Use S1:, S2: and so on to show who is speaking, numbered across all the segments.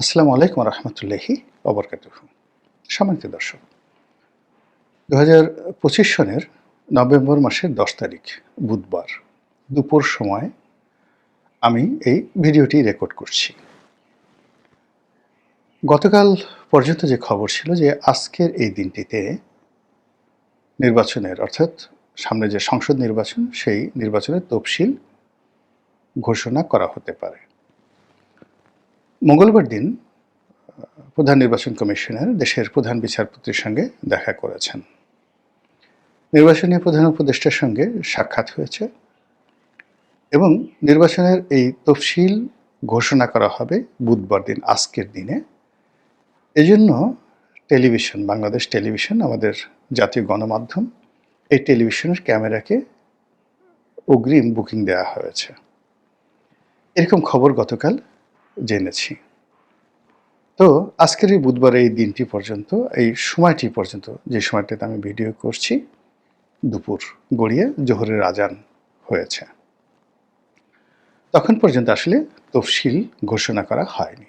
S1: আসসালামু আলাইকুম রহমতুল্লাহি ওবরকাতুহু। সম্মানিত দর্শক, 2025 সনের নভেম্বর মাসের 10 তারিখ বুধবার দুপুর সময় আমি এই ভিডিওটি রেকর্ড করছি। গতকাল পর্যন্ত যে খবর ছিল যে আজকের এই দিনটিতে নির্বাচনের অর্থাৎ সামনে যে সংসদ নির্বাচন সেই নির্বাচনের তফসিল ঘোষণা করা হতে পারে। মঙ্গলবার দিন প্রধান নির্বাচন কমিশনার দেশের প্রধান বিচারপতির সঙ্গে দেখা করেছেন। নির্বাচনী প্রধান উপদেষ্টার সঙ্গে সাক্ষাৎ হয়েছে এবং নির্বাচনের এই তফসিল ঘোষণা করা হবে বুধবার দিন, আজকের দিনে। এজন্য টেলিভিশন, বাংলাদেশ টেলিভিশন, আমাদের জাতীয় গণমাধ্যম, এই টেলিভিশনের ক্যামেরাকে অগ্রিম বুকিং দেওয়া হয়েছে। এরকম খবর গতকাল জেনেছি। তো আজকের এই বুধবার এই দিনটি পর্যন্ত, এই সময়টি পর্যন্ত, যে সময়টাতে আমি ভিডিও করছি, দুপুর গড়িয়ে জোহরের আজান হয়েছে, তখন পর্যন্ত আসলে তফসিল ঘোষণা করা হয়নি।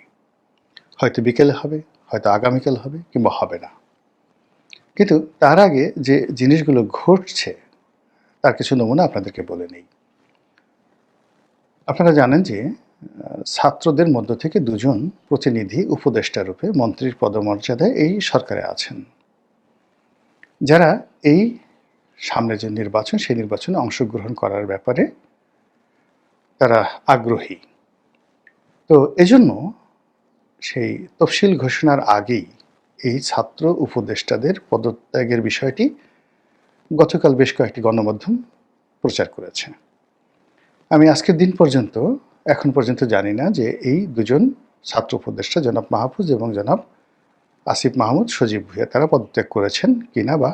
S1: হয়তো বিকেলে হবে, হয়তো আগামীকাল হবে, কিংবা হবে না। কিন্তু তার আগে যে জিনিসগুলো ঘটছে তার কিছু নমুনা আপনাদেরকে বলে নেই। আপনারা জানেন যে ছাত্রদের মধ্য থেকে দুজন প্রতিনিধি উপদেষ্টা রূপে মন্ত্রীর পদমর্যাদায় এই সরকারে আছেন, যারা এই সামনে যে নির্বাচন সেই নির্বাচনে অংশগ্রহণ করার ব্যাপারে তারা আগ্রহী। তো এজন্য সেই তফসিল ঘোষণার আগেই এই ছাত্র উপদেষ্টাদের পদত্যাগের বিষয়টি গতকাল বেশ কয়েকটি গণমাধ্যম প্রচার করেছে। আমি আজকের দিন পর্যন্ত, এখন পর্যন্ত জানি না যে এই দুজন ছাত্র উপদেষ্টা, জনাব মাহফুজ এবং জনাব আসিফ মাহমুদ সজীব ভুঁইয়া, তারা পদত্যাগ করেছেন কিনা বা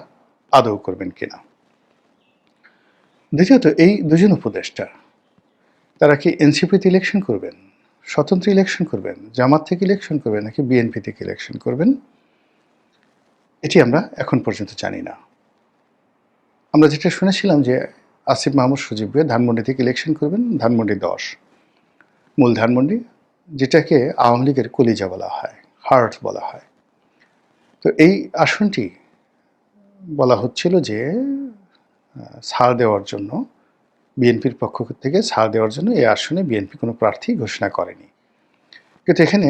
S1: আদৌ করবেন কিনা। দ্বিতীয়ত, এই দুজন উপদেষ্টা তারা কি এনসিপিতে ইলেকশন করবেন, স্বতন্ত্র ইলেকশন করবেন, জামাত থেকে ইলেকশন করবেন, নাকি বিএনপি থেকে ইলেকশন করবেন, এটি আমরা এখন পর্যন্ত জানি না। আমরা যেটা শুনেছিলাম যে আসিফ মাহমুদ সজীব ভুঁইয়া ধানমন্ডি থেকে ইলেকশন করবেন, ধানমন্ডি 10, মূল ধানমন্ডি, যেটাকে আওয়ামী লীগের কলিজা বলা হয়, হার্ট বলা হয়। তো এই আসনটি বলা হচ্ছিল যে ছাড় দেওয়ার জন্য, বিএনপির পক্ষ থেকে ছাড় দেওয়ার জন্য এই আসনে বিএনপি কোনো প্রার্থী ঘোষণা করেনি। কিন্তু এখানে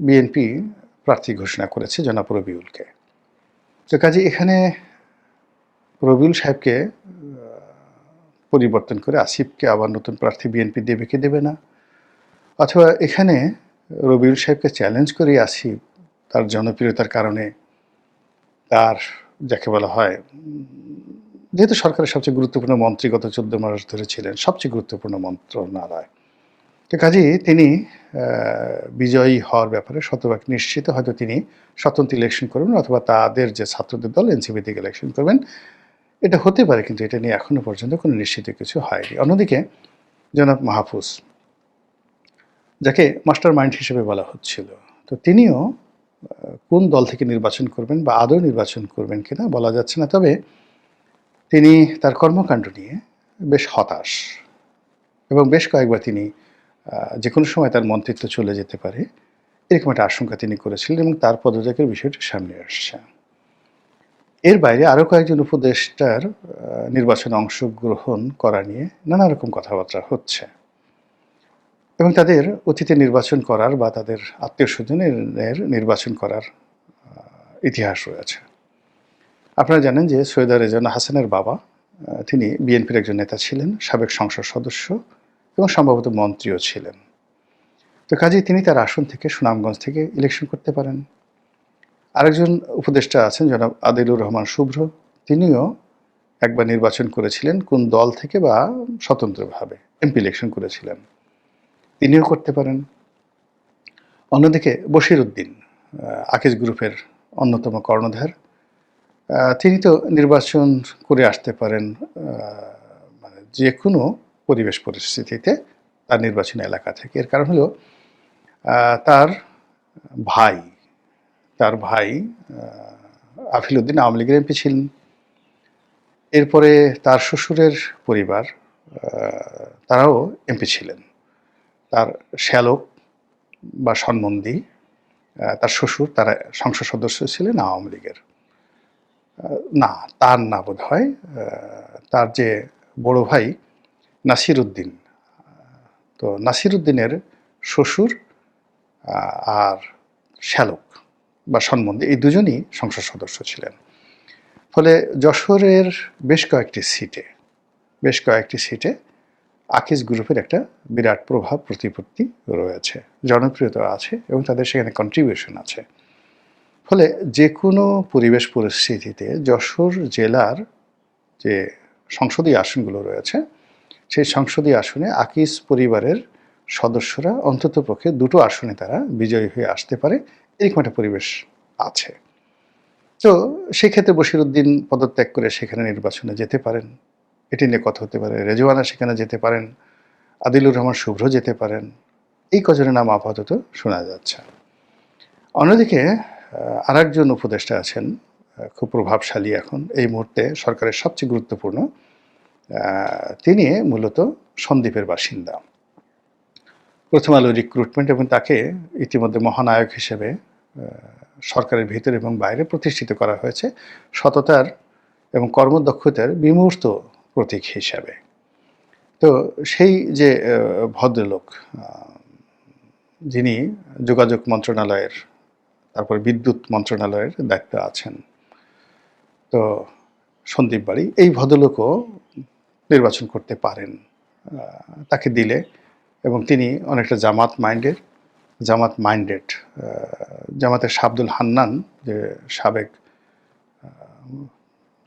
S1: বিএনপি প্রার্থী ঘোষণা করেছে জনাব রবিউলকে। তো কাজে এখানে রবিউল সাহেবকে পরিবর্তন করে আসিফকে আবার নতুন প্রার্থী বিএনপি দেবে কি দেবে না, অথবা এখানে রবিউল সাহেবকে চ্যালেঞ্জ করে আসিফ তার জনপ্রিয়তার কারণে, তার যাকে বলা হয়, যেহেতু সরকারের সবচেয়ে গুরুত্বপূর্ণ মন্ত্রী গত 14 মাস ধরে ছিলেন, সবচেয়ে গুরুত্বপূর্ণ মন্ত্রণালয়, তো কাজেই তিনি বিজয়ী হওয়ার ব্যাপারে শতভাগ নিশ্চিত। হয়তো তিনি স্বতন্ত্র ইলেকশন করবেন, অথবা তাদের যে ছাত্রদের দল এনসিপি থেকে ইলেকশন করবেন, এটা হতে পারে, কিন্তু এটা নিয়ে এখনো পর্যন্ত কোনো নিশ্চিত কিছু হয়নি। অন্যদিকে জনাব মাহফুজ, যাকে মাস্টার মাইন্ড হিসেবে বলা হচ্ছিল, তো তিনিও কোন দল থেকে নির্বাচন করবেন বা আদৌ নির্বাচন করবেন কিনা বলা যাচ্ছে না। তবে তিনি তার কর্মকাণ্ড নিয়ে বেশ হতাশ, এবং বেশ কয়েকবার তিনি যে কোনো সময় তার মন্ত্রিত্ব চলে যেতে পারে, এরকম একটা আশঙ্কা তিনি করেছিলেন, এবং তার পদত্যাগের বিষয়টি সামনে আসছে। এর বাইরে আরও কয়েকজন উপদেষ্টার নির্বাচনে অংশগ্রহণ করা নিয়ে নানা রকম কথাবার্তা হচ্ছে, এবং তাদের অতীতে নির্বাচন করার বা তাদের আত্মীয় স্বজনের নির্বাচন করার ইতিহাস রয়েছে। আপনারা জানেন যে সৈয়দা রেজানা হাসানের বাবা, তিনি বিএনপির একজন নেতা ছিলেন, সাবেক সংসদ সদস্য এবং সম্ভবত মন্ত্রীও ছিলেন। তো কাজেই তিনি তার আসন থেকে, সুনামগঞ্জ থেকে ইলেকশন করতে পারেন। আরেকজন উপদেষ্টা আছেন জনাব আদিলুর রহমান শুভ্র, তিনিও একবার নির্বাচন করেছিলেন কোন দল থেকে বা স্বতন্ত্রভাবে, এমপি ইলেকশন করেছিলেন, তিনিও করতে পারেন। অন্যদিকে বশির উদ্দিন, আকিজ গ্রুপের অন্যতম কর্ণধার, তিনি তো নির্বাচন করে আসতে পারেন মানে যে কোনো পরিবেশ পরিস্থিতিতে তার নির্বাচনী এলাকা থেকে। এর কারণ হলো তার ভাই আফিল উদ্দিন আওয়ামী লীগের এমপি ছিলেন। এরপরে তার শ্বশুরের পরিবার, তারাও এমপি ছিলেন। তার শ্যালক বা সন্মন্দি তার শ্বশুর তারা সংসদ সদস্য ছিলেন আওয়ামী লীগের। না, তার না বোধহয়। তার যে বড় ভাই নাসির উদ্দিন, তো নাসির উদ্দিনের শ্বশুর আর শ্যালক বা সন্বন্ধী এই দুজনই সংসদ সদস্য ছিলেন। ফলে যশোরের বেশ কয়েকটি সিটে আকিজ গ্রুপের একটা বিরাট প্রভাব প্রতিপত্তি রয়েছে, জনপ্রিয়তা আছে এবং তাদের সেখানে কন্ট্রিবিউশন আছে। ফলে যে কোনো পরিবেশ পরিস্থিতিতে যশোর জেলার যে সংসদীয় আসনগুলো রয়েছে সেই সংসদীয় আসনে আকিজ পরিবারের সদস্যরা অন্ততপক্ষে দুটো আসনে তারা বিজয়ী হয়ে আসতে পারে, এরকম একটা পরিবেশ আছে। তো সেক্ষেত্রে বশিরউদ্দিন পদত্যাগ করে সেখানে নির্বাচনে যেতে পারেন, এটি নিয়ে কথা হতে পারে। রেজওয়ানা সেখানে যেতে পারেন, আদিলুর রহমান শুভ্র যেতে পারেন, এই কজনের নাম আপাতত শোনা যাচ্ছে। অন্যদিকে আরেকজন উপদেষ্টা আছেন খুব প্রভাবশালী এখন এই মুহূর্তে সরকারের সবচেয়ে গুরুত্বপূর্ণ, তিনি মূলত সন্দ্বীপের বাসিন্দা। প্রথম আলো রিক্রুটমেন্ট এবং তাকে ইতিমধ্যে মহানায়ক হিসেবে সরকারের ভিতরে এবং বাইরে প্রতিষ্ঠিত করা হয়েছে সততার এবং কর্মদক্ষতার বিমূর্ত প্রতীক হিসাবে। তো সেই যে ভদ্রলোক যিনি যোগাযোগ মন্ত্রণালয়ের তারপর বিদ্যুৎ মন্ত্রণালয়ের দায়িত্বে আছেন, তো সন্দীপ বাড়ি, এই ভদ্রলোকও নির্বাচন করতে পারেন তাকে দিলে, এবং তিনি অনেকটা জামাতের শাবদুল হান্নান যে সাবেক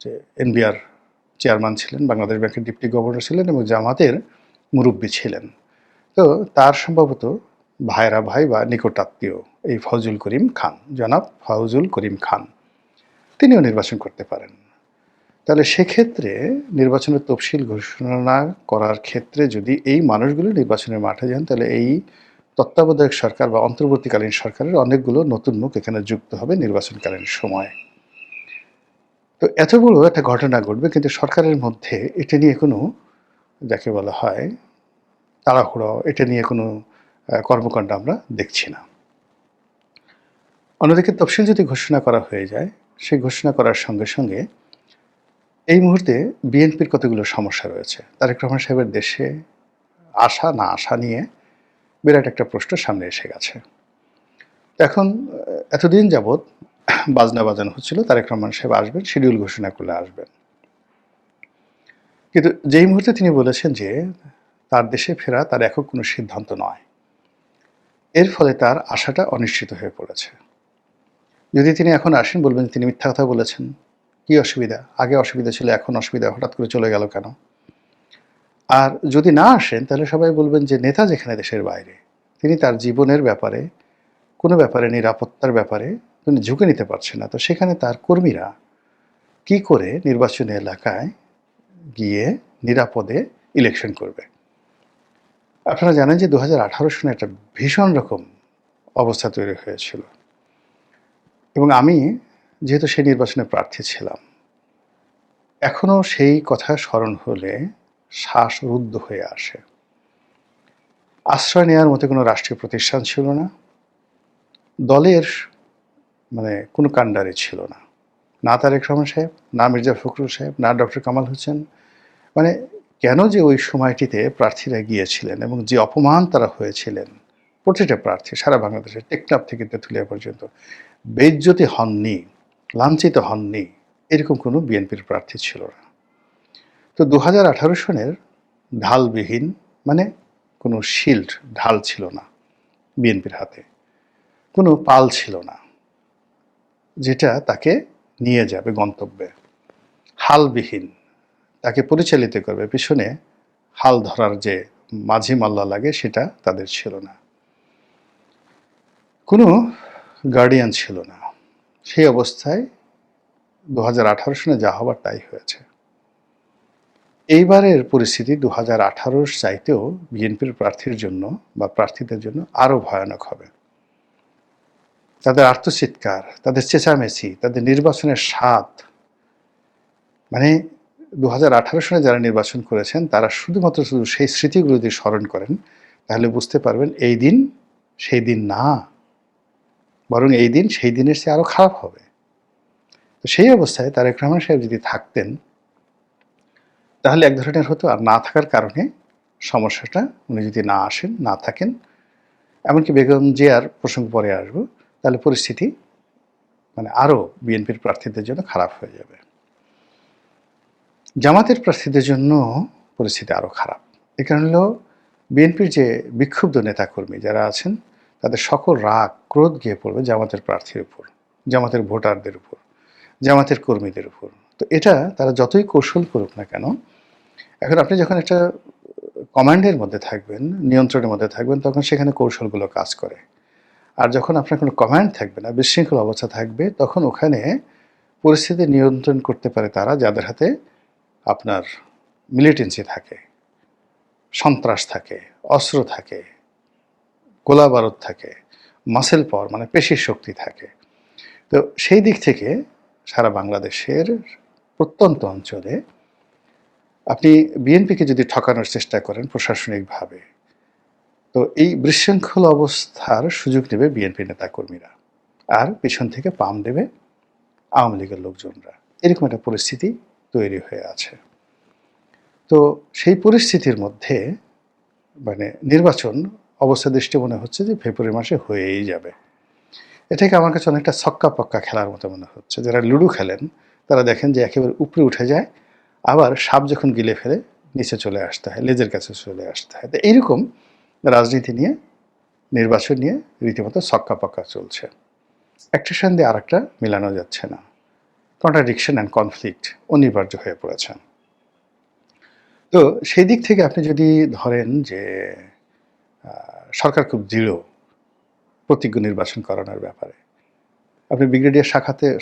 S1: যে এনবিআর চেয়ারম্যান ছিলেন, বাংলাদেশ ব্যাংকের ডিপ্টি গভর্নর ছিলেন এবং জামাতের মুরব্বী ছিলেন। তো তার সম্ভবত ভাইরা ভাই বা নিকটাত্মীয় এই জনাব ফজল করিম খান, তিনিও নির্বাচন করতে পারেন। তাহলে সেক্ষেত্রে নির্বাচনের তফসিল ঘোষণা করার ক্ষেত্রে যদি এই মানুষগুলো নির্বাচনের মাঠে যান, তাহলে এই তত্ত্বাবধায়ক সরকার বা অন্তর্বর্তীকালীন সরকারের অনেকগুলো নতুন মুখ এখানে যুক্ত হবে নির্বাচনকালীন সময়ে। তো এত বড় একটা ঘটনা ঘটবে, কিন্তু সরকারের মধ্যে এটা নিয়ে কোনো, যাকে বলা হয় তাড়াহুড়ো, এটা নিয়ে কোনো কর্মকাণ্ড আমরা দেখছি না। অন্যদিকে তফসিল যদি ঘোষণা করা হয়ে যায়, সেই ঘোষণা করার সঙ্গে সঙ্গে এই মুহূর্তে বিএনপির কতগুলো সমস্যা রয়েছে। তারেক রহমান সাহেবের দেশে আসা না আসা নিয়ে বিরাট একটা প্রশ্ন সামনে এসে গেছে। এখন এতদিন যাবৎ বাজনা বাজানো হচ্ছিল তারেক রহমান সাহেব আসবেন, শিডিউল ঘোষণা করলে আসবেন। কিন্তু যেই মুহূর্তে তিনি বলেছেন যে তার দেশে ফেরা তার একক কোনো সিদ্ধান্ত নয়, এর ফলে তার আশাটা অনিশ্চিত হয়ে পড়েছে। যদি তিনি এখন আসেন, বলবেন তিনি মিথ্যা কথা বলেছেন, কি অসুবিধা, আগে অসুবিধা ছিল এখন অসুবিধা হঠাৎ করে চলে গেল কেন? আর যদি না আসেন, তাহলে সবাই বলবেন যে নেতা যেখানে দেশের বাইরে, তিনি তার জীবনের ব্যাপারে, কোনো ব্যাপারে, নিরাপত্তার ব্যাপারে তিনি ঝুঁকে নিতে পারছেন না। তো সেখানে তার কর্মীরা কি করে নির্বাচনী এলাকায় গিয়ে নিরাপদে ইলেকশন করবে? আপনারা জানেন যে 2018 সনে একটা ভীষণ রকম অবস্থা তৈরি হয়েছিল, এবং আমি যেহেতু সেই নির্বাচনে প্রার্থী ছিলাম, এখনও সেই কথা স্মরণ হলে শ্বাসরুদ্ধ হয়ে আসে। আশ্রয় নেওয়ার মতো কোনো রাষ্ট্রীয় প্রতিষ্ঠান ছিল না, দলের কোনো কাণ্ডারি ছিল না, না তারেক রহমান সাহেব, না মির্জা ফখরুল সাহেব, না ডক্টর কামাল হোসেন। কেন যে ওই সময়টিতে প্রার্থীরা গিয়েছিলেন এবং যে অপমান তারা হয়েছিলেন, প্রতিটা প্রার্থী সারা বাংলাদেশে টেকনাফ থেকে তেঁতুলিয়া পর্যন্ত বেইজ্জতি হননি, লাঞ্ছিত হননি, এরকম কোনো বিএনপির প্রার্থী ছিল না। তো 2018 সনের ঢালবিহীন, কোনো শিল্ড, ঢাল ছিল না বিএনপির হাতে, কোনো পাল ছিল না যেটা তাকে নিয়ে যাবে গন্তব্যে, হালবিহীন, তাকে পরিচালিত করবে, পিছনে হাল ধরার যে মাঝি মাল্লা লাগে সেটা তাদের ছিল না, কোনো গার্ডিয়ান ছিল না। সেই অবস্থায় 2018 সনে যা হবার তাই হয়েছে। এইবারের পরিস্থিতি 2018 চাইতেও বিএনপির প্রার্থীর জন্য বা প্রার্থীদের জন্য আরও ভয়ানক হবে। তাদের আর্তচিৎকার, তাদের চেঁচামেচি, তাদের নির্বাচনের স্বাদ, 2018 সনে যারা নির্বাচন করেছেন তারা শুধু সেই স্মৃতিগুলো যদি স্মরণ করেন, তাহলে বুঝতে পারবেন এই দিন সেই দিন না। বরং এই দিন সেই দিনের চেয়ে আরও খারাপ হবে। তো সেই অবস্থায় তারেক রহমান সাহেব যদি থাকতেন, তাহলে এক ধরনের হতো। আর না থাকার কারণে সমস্যাটা, উনি যদি না আসেন, না থাকেন, এমনকি বেগম জিয়ার প্রসঙ্গ পরে আসবো, তাহলে পরিস্থিতি মানে আরও বিএনপির প্রার্থীদের জন্য খারাপ হয়ে যাবে। জামাতের প্রার্থীদের জন্য পরিস্থিতি আরও খারাপ। এ কারণ হলো বিএনপির যে বিক্ষুব্ধ নেতাকর্মী যারা আছেন, তাদের সকল রাগ ক্রোধ গিয়ে পড়বে জামাতের প্রার্থীর উপর, জামাতের ভোটারদের উপর, জামাতের কর্মীদের উপর। তো এটা তারা যতই কৌশল করুক না কেন, এখন আপনি যখন একটা কমান্ডের মধ্যে থাকবেন, নিয়ন্ত্রণের মধ্যে থাকবেন, তখন সেখানে কৌশলগুলো কাজ করে। আর যখন আপনার কোনো কমান্ড থাকবে না, বিশৃঙ্খল অবস্থা থাকবে, তখন ওখানে পরিস্থিতি নিয়ন্ত্রণ করতে পারে তারা যাদের হাতে আপনার মিলিটেন্সি থাকে, সন্ত্রাস থাকে, অস্ত্র থাকে, গোলা বারুদ থাকে, মাসেল পাওয়ার মানে পেশির শক্তি থাকে। তো সেই দিক থেকে সারা বাংলাদেশের প্রত্যন্ত অঞ্চলে আপনি বিএনপিকে যদি ঠকানোর চেষ্টা করেন প্রশাসনিকভাবে, তো এই বিশৃঙ্খল অবস্থার সুযোগ নেবে বিএনপি নেতাকর্মীরা, আর পিছন থেকে পাম দেবে আওয়ামী লীগের লোকজনরা। এরকম একটা পরিস্থিতি তৈরি হয়ে আছে। তো সেই পরিস্থিতির মধ্যে মানে নির্বাচন অবস্থা দৃষ্টি মনে হচ্ছে যে ফেব্রুয়ারি মাসে হয়েই যাবে। এটাকে আমার কাছে অনেকটা ছক্কা পক্কা খেলার মতো মনে হচ্ছে। যারা লুডো খেলেন তারা দেখেন যে একেবারে উপরে উঠে যায়, আবার সাপ যখন গিলে ফেলে নিচে চলে আসতে হয়, লেজের কাছে চলে আসতে হয়। তো এইরকম রাজনীতি নিয়ে, নির্বাচন নিয়ে রীতিমতো ছক্কা পক্কা চলছে। একটার সঙ্গে আর একটা মেলানো যাচ্ছে না। কন্ট্রাডিকশন অ্যান্ড কনফ্লিক্ট অনিবার্য হয়ে পড়েছে। তো সেই দিক থেকে আপনি যদি ধরেন যে সরকার খুব দৃঢ় প্রতিজ্ঞ নির্বাচন করানোর ব্যাপারে, আপনি ব্রিগেডিয়ার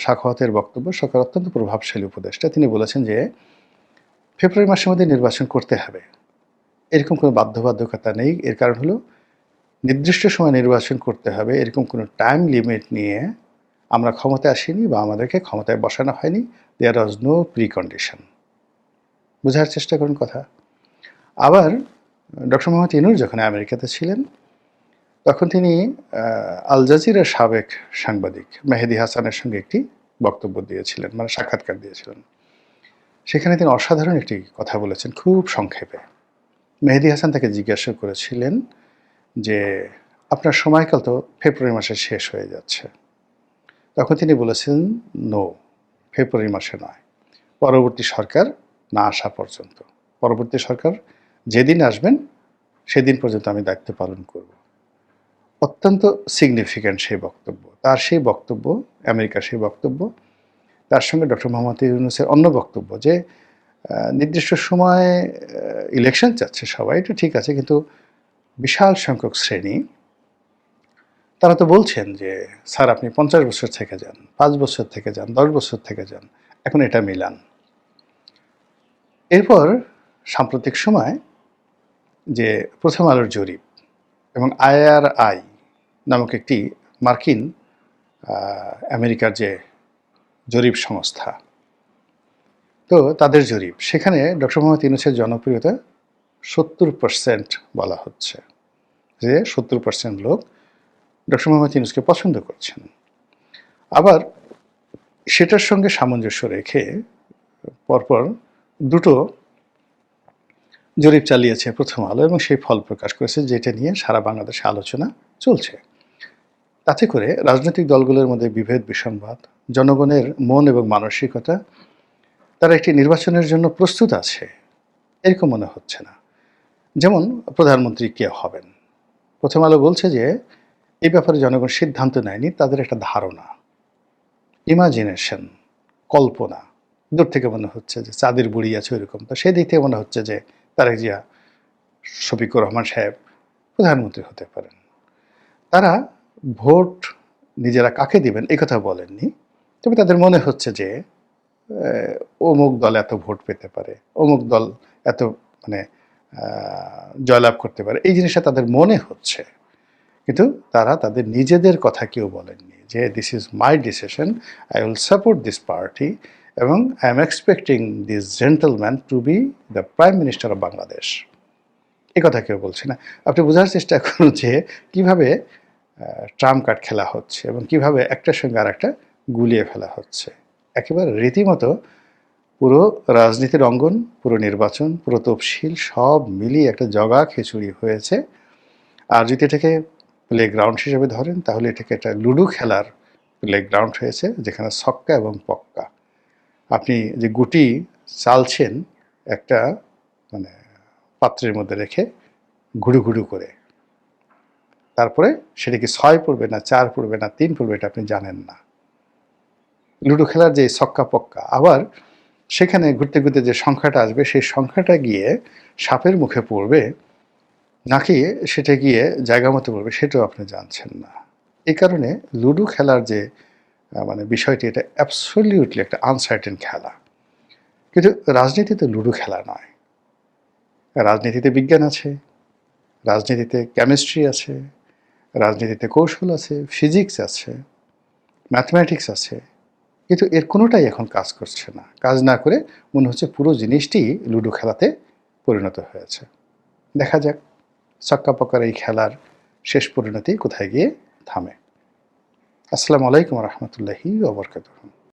S1: সাখাওয়াতের বক্তব্য, সরকার অত্যন্ত প্রভাবশালী উপদেষ্টা, তিনি বলেছেন যে ফেব্রুয়ারি মাসের মধ্যে নির্বাচন করতে হবে, এরকম কোনো বাধ্যবাধকতা নেই। এর কারণ হলো নির্দিষ্ট সময় নির্বাচন করতে হবে, এরকম কোনো টাইম লিমিট নিয়ে আমরা ক্ষমতায় আসিনি বা আমাদেরকে ক্ষমতায় বসানো হয়নি। দেয়ার ওয়াজ নো প্রি কন্ডিশন। বোঝার চেষ্টা করুন কথা। আবার ডক্টর মোহাম্মদ ইউনূস যখন আমেরিকাতে ছিলেন, তখন তিনি আল জাজিরার সাবেক সাংবাদিক মেহেদী হাসানের সঙ্গে একটি বক্তব্য দিয়েছিলেন, মানে সাক্ষাৎকার দিয়েছিলেন। সেখানে তিনি অসাধারণ একটি কথা বলেছেন খুব সংক্ষেপে। মেহেদী হাসান তাকে জিজ্ঞাসা করেছিলেন যে আপনার সময়কাল তো ফেব্রুয়ারি মাসে শেষ হয়ে যাচ্ছে। তখন তিনি বলেছেন, নো, ফেব্রুয়ারি মাসে নয়, পরবর্তী সরকার না আসা পর্যন্ত, পরবর্তী সরকার যেদিন আসবেন সেদিন পর্যন্ত আমি দায়িত্ব পালন করব। অত্যন্ত সিগনিফিক্যান্ট সেই বক্তব্য। তার সেই বক্তব্য, আমেরিকার সেই বক্তব্য, তার সঙ্গে ডক্টর মোহাম্মদ ইউনূসের অন্য বক্তব্য যে নির্দিষ্ট সময়ে ইলেকশন চাচ্ছে সবাই, এটা ঠিক আছে, কিন্তু বিশাল সংখ্যক শ্রেণী তারা তো বলছেন যে স্যার আপনি 50 বছর থেকে যান, 5 বছর থেকে যান, 10 বছর থেকে যান, এখন এটা মিলান। এরপর সাম্প্রতিক সময় যে প্রথম আলোর জরিপ এবং IRI নামক একটি মার্কিন আমেরিকার যে জরিপ সংস্থা, তো তাদের জরিপ, সেখানে ডক্টর মোহাম্মদ ইউনূসের জনপ্রিয়তা 70% বলা হচ্ছে, যে 70% লোক ডক্টর মোহাম্মদ ইউনূসকে পছন্দ করছেন। আবার সেটার সঙ্গে সামঞ্জস্য রেখে পরপর দুটো জরিপ চালিয়েছে প্রথম আলো, এবং সেই ফল প্রকাশ করেছে, যেটা নিয়ে সারা বাংলাদেশে আলোচনা চলছে। তাতে করে রাজনৈতিক দলগুলোর মধ্যে বিভেদ, বিসংবাদ, জনগণের মন এবং মানসিকতা, তারা একটি নির্বাচনের জন্য প্রস্তুত আছে এরকম মনে হচ্ছে না। যেমন প্রধানমন্ত্রী কে হবেন, প্রথম আলো বলছে যে এই ব্যাপারে জনগণ সিদ্ধান্ত নেয়নি, তাদের একটা ধারণা, ইমাজিনেশন, কল্পনা, দূর থেকে মনে হচ্ছে যে চাঁদের বুড়ি আছে ওইরকম। তো সেই দিক থেকে মনে হচ্ছে যে তারেক জিয়া, শফিকুর রহমান সাহেব প্রধানমন্ত্রী হতে পারেন। তারা ভোট নিজেরা কাকে দিবেন এই কথা বলেননি, তবে তাদের মনে হচ্ছে যে অমুক দল এত ভোট পেতে পারে, অমুক দল এত মানে জয়লাভ করতে পারে, এই জিনিসটা তাদের মনে হচ্ছে। কিন্তু তারা তাদের নিজেদের কথা কেউ বলেননি যে this is my decision, I will support this party, এবং I am expecting this gentleman to be the prime minister of Bangladesh. এ কথা কেউ বলছে না। আপনি বোঝার চেষ্টা করুন যে কীভাবে ট্রাম্প কার্ড খেলা হচ্ছে এবং কিভাবে একটার সঙ্গে আরেকটা গুলিয়ে ফেলা হচ্ছে। একেবারে রীতিমতো পুরো রাজনীতির অঙ্গন, পুরো নির্বাচন, পুরো তফসিল সব মিলিয়ে একটা জগা খিচুড়ি হয়েছে। আর যদি এটাকে প্লেগ্রাউন্ড হিসেবে ধরেন তাহলে এটাকে একটা লুডো খেলার প্লেগ্রাউন্ড হয়েছে, যেখানে ছক্কা এবং পক্কা। আপনি যে গুটি চালছেন একটা মানে পাত্রের মধ্যে রেখে ঘুরু ঘুরু করে, তারপরে সেটা কি 6 পড়বে না 4 পড়বে না 3 পড়বে এটা আপনি জানেন না। লুডো খেলার যে ছক্কা পক্কা, আবার সেখানে ঘুরতে ঘুরতে যে সংখ্যাটা আসবে সেই সংখ্যাটা গিয়ে সাপের মুখে পড়বে নাকি সেটা গিয়ে জায়গা মতো পড়বে সেটাও আপনি জানছেন না। এই কারণে লুডো খেলার যে মানে বিষয়টি, এটা অ্যাবসলিউটলি একটা আনসার্টেন খেলা। কিন্তু রাজনীতিতে লুডো খেলা নয়। রাজনীতিতে বিজ্ঞান আছে, রাজনীতিতে কেমিস্ট্রি আছে, রাজনীতিতে কৌশল আছে, ফিজিক্স আছে, ম্যাথমেটিক্স আছে। কিন্তু এর কোনোটাই এখন কাজ করছে না। কাজ না করে মনে হচ্ছে পুরো জিনিসটি লুডো খেলাতে পরিণত হয়েছে। দেখা যাক ছক্কা পক্কার এই খেলার শেষ পরিণতি কোথায় গিয়ে থামে। আসসালামু আলাইকুম রহমতুল্লাহি ওয়া বারাকাতুহু।